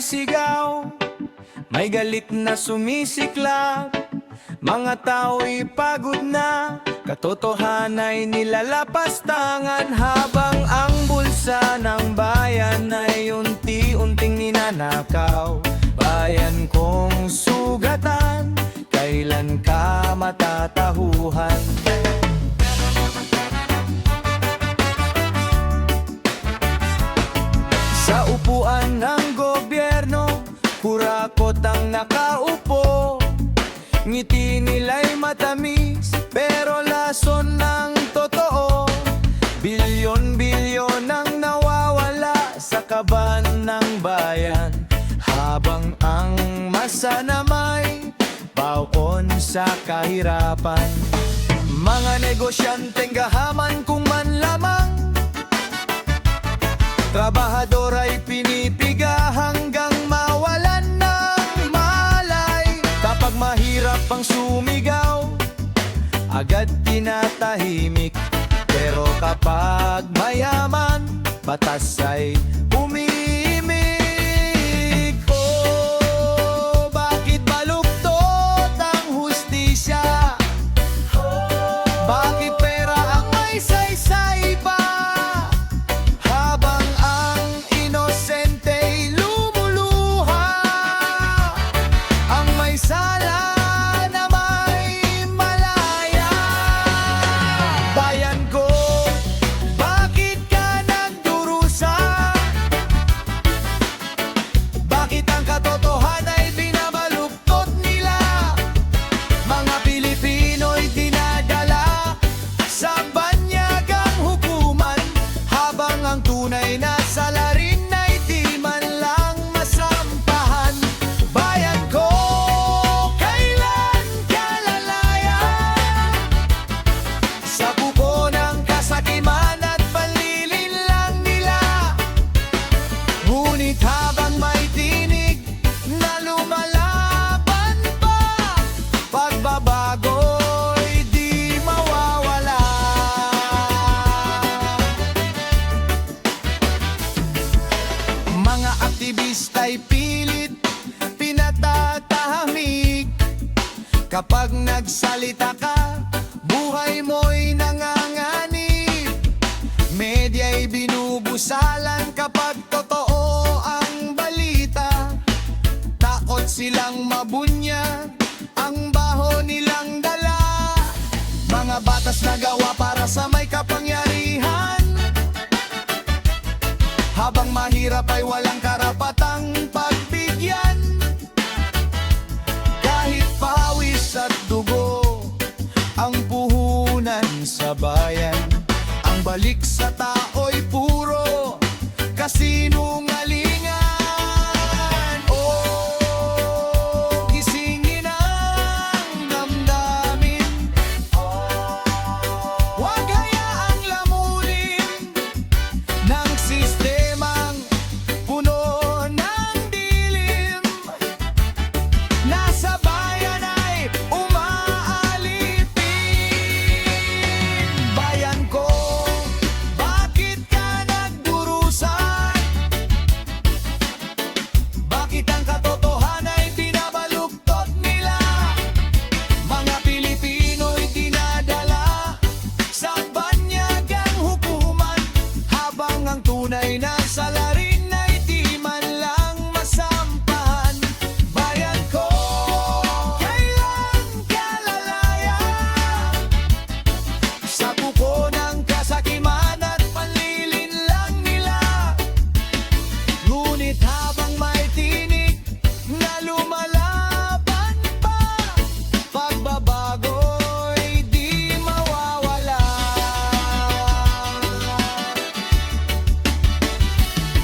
sigaw, may galit na sumisiklab. Mga tao'y pagod na, katotohanan ay nilalapastangan. Habang ang bulsa ng bayan ay unti-unting ninanakaw. Bayan kong sugatan, kailan ka matatahuhan? Sa upuan ng gobyerno, kurakot ang nakaupo. Ngiti nila'y matamis, pero lason ng totoo. Bilyon-bilyon ang nawawala sa kaban ng bayan, habang ang masa nama'y baon sa kahirapan. Mga negosyanteng gahaman kung man lamang, trabahador ay pinipiga hanggang mawalan ng malay. Kapag mahirap ang sumigaw, agad tinatahimik. Pero kapag mayaman, batas ay umimik. Oh, bakit baluktot ang hustisya? Bakit pera ang may saysay pa? Habang ang inosenteng lumuluha, ang may sala na may malaya. Bayan ko, bakit ka nagdurusa? Bakit ang katotohanan ay binabaluktot nila? Mga Pilipino'y dinadala sa banyagang hukuman, habang ang tunay na salarin ay di man lang masampahan. Bayan ko, kailan ka lalaya sa buko ng kasakiman at panlilinlang nila? Ngunit habang may tinig na lumalaban pa, pagbabago'y di mawawala. Mga aktivista'y pilit pinatatahimik. Kapag nagsalita ka, buhay mo'y nanganganib. Medya'y binubusalan kapag totoo ang balita. Takot silang mabunyag ang baho nilang dala. Mga batas na gawa para sa may kapangyarihan, habang mahirap ay walang karapatang pagbigyan. Kahit pawis at dugo ang puhunan sa bayan, ang balik sa tao'y puro kasinungalingan. Oh, gisingin ang damdamin, huwag hayaang lamunin ng sistemang puno ng dilim. Nasa bayan ay umaalipin. Bayan ko, bakit ka nagdurusa? Bakit ang katotohanan ay binabaluktot nila? Mga Pilipino'y dinadala sa banyagang hukuman, habang ang tunay na salarin ay di man lang masampahan. Bayan ko, kailan ka lalaya sa buko ng kasakiman at panlilinlang nila? Ngunit habang may tinig na lumalaban pa, pagbabago'y di mawawala.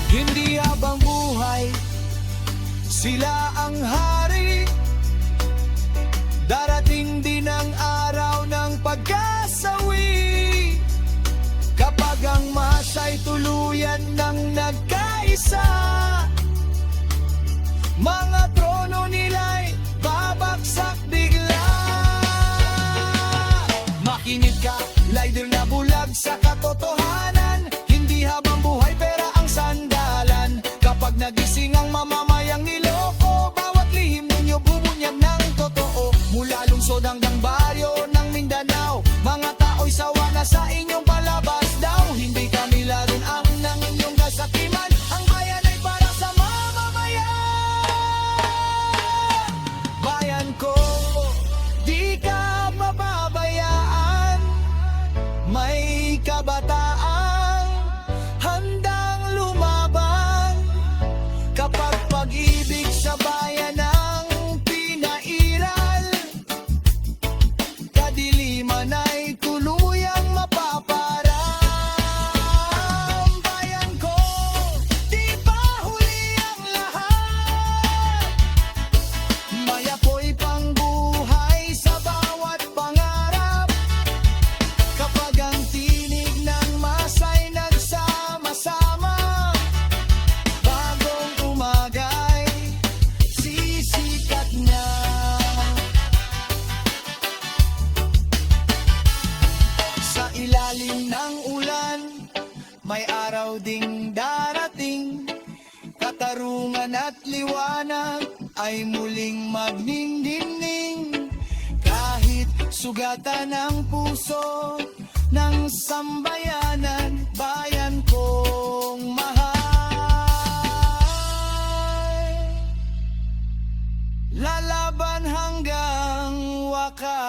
Hindi habang buhay sila ang hari, darating din ang araw ng pagkasawi. Kapag ang masa'y tuluyan ng nagkaisa, mga trono nila'y babagsak bigla. Makinig ka, leader na bulag sa katotohanan. Hindi habang buhay pera ang sandalan. Kapag nagising ang mamamayan liwanag ay muling magniningning. Kahit sugatan ang puso ng sambayanan, bayan kong mahal, lalaban hanggang wakas.